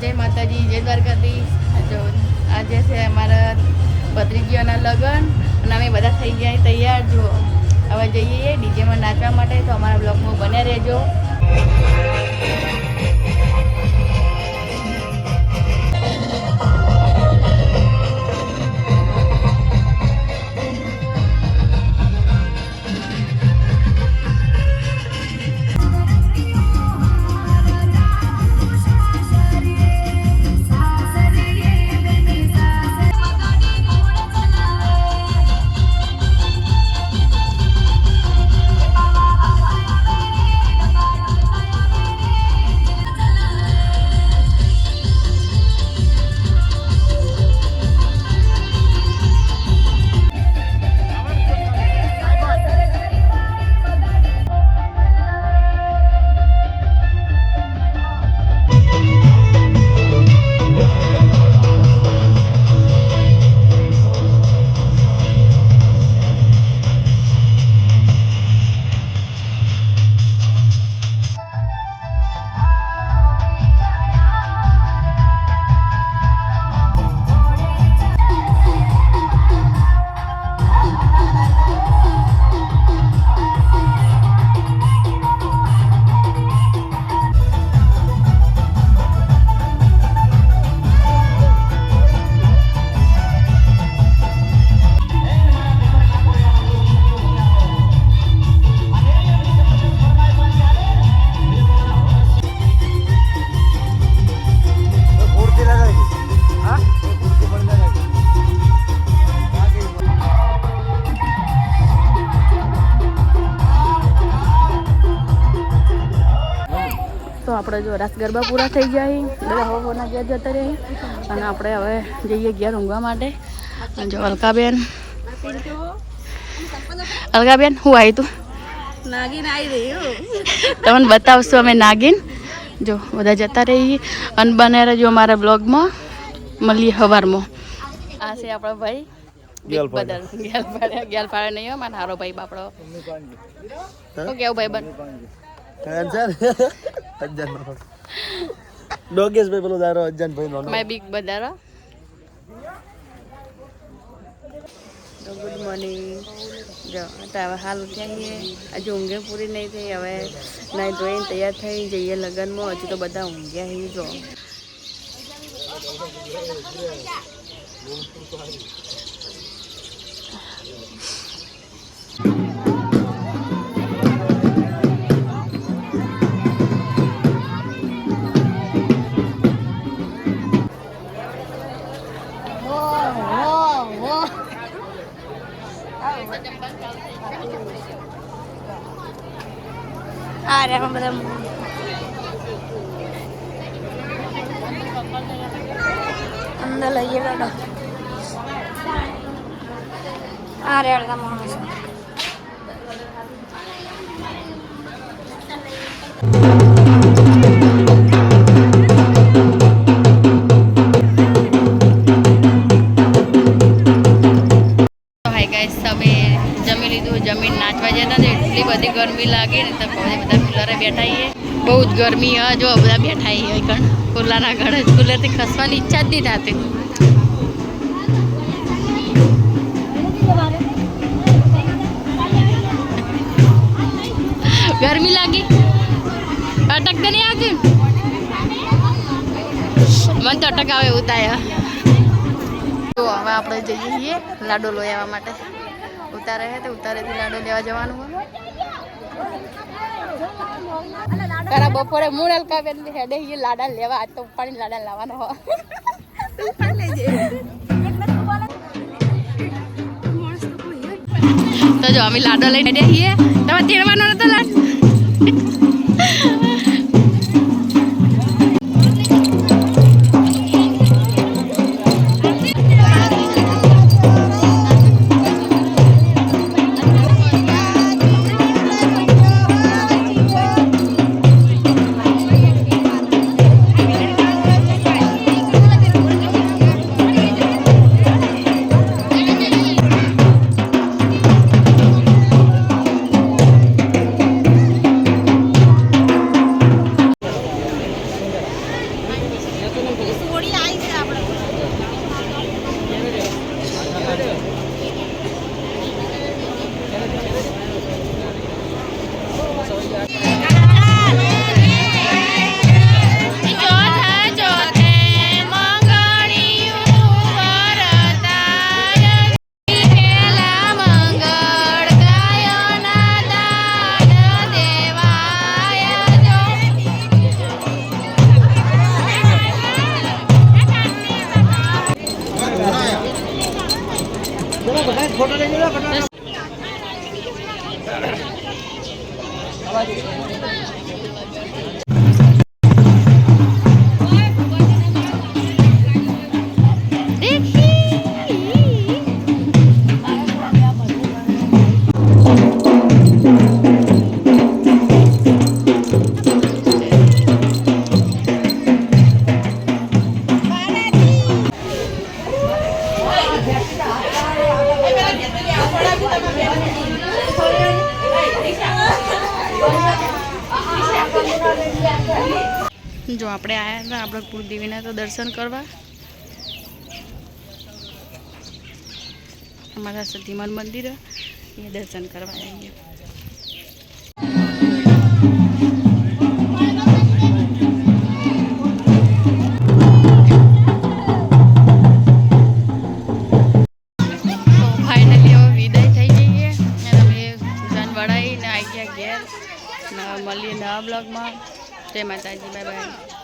જય માતાજી, જય દ્વારકાધીશ. જો આજે છે અમારા ભત્રીજીઓના લગ્ન અને અમે બધા થઈ ગયા તૈયાર. જો હવે જઈએ ડીજેમાં નાચવા માટે, તો અમારા બ્લોગમાં બન્યા રહેજો. તો આપણે જો રાસ ગરબા પૂરા થઈ ગયા, બધા હવાના ઘેર જતા રહી અને આપણે હવે જઈએ ઘેર ઊંઘવા માટે. જો અલકાબેન શું આવી તું નાગીન આવી રહી તમને બતાવશું અમે નાગીન. જો બધા જતા રહીએ અને બને રહેજો અમારા બ્લોગમાં. મળીએ સવારમાં. આ છે આપણો ભાઈ ગેલ ફાળે નહીં હોય મારા હારો ભાઈ બાપડો. શું કેવું ભાઈ બન ડોગેશભાઈ પેલો દારો અજ્જાનભાઈ નો મે બિગ બદારો. તો ગુડ મોર્નિંગ. જો હવે હાલ ઉઠ્યા છીએ, હજુ ઊંઘે પૂરી નહીં થઈ. હવે નાઈ ધોઈને તૈયાર થઈ જઈએ લગ્નમાં. હજુ તો બધા ઊંઘ્યા છીએ. જો અરે બધા અંદર લઈએ બેઠો. અરે અડધા માણસ જમીન નાચવા જતા તો એટલી બધી ગરમી લાગે ને, તો બધા કુલરે બેઠા છીએ. બહુ જ ગરમી હા. જો બધા બેઠા છીએ કણ કુલરના ઘરે. કુલરથી ખસવાની ઈચ્છા જ નહીં થતી. ગરમી લાગી અટક તો નહીં આવતી. મને તો અટક આવે એવું થાય. તો હવે આપણે જઈએ છીએ લાડો લઈ આવવા માટે. ઉતારે હે તો ઉતારેથી લાડો લેવા જવાનું હોય. તારા બપોરે મૂળ અલકાબેન હેડે એ લાડા લેવા. આજ તો ઉપાડી લાડા લાવવાનો હોય. તો જો અમે લાડો લઈને હેડે છીએ. તમે તેડવાનો નતો લાડ. જો આપણે આવ્યા હતા આપણે કુળદેવીના તો દર્શન કરવા અમારા સતીમાન મંદિર એ દર્શન કરવા આવીએ. તો ફાઇનલી હવે વિદાય થઈ જઈએ અને અમે જાન વળાઈને આવી ગયા ઘેર. મળીએ નવા બ્લોગમાં. જય માતાજી, બાય બાય.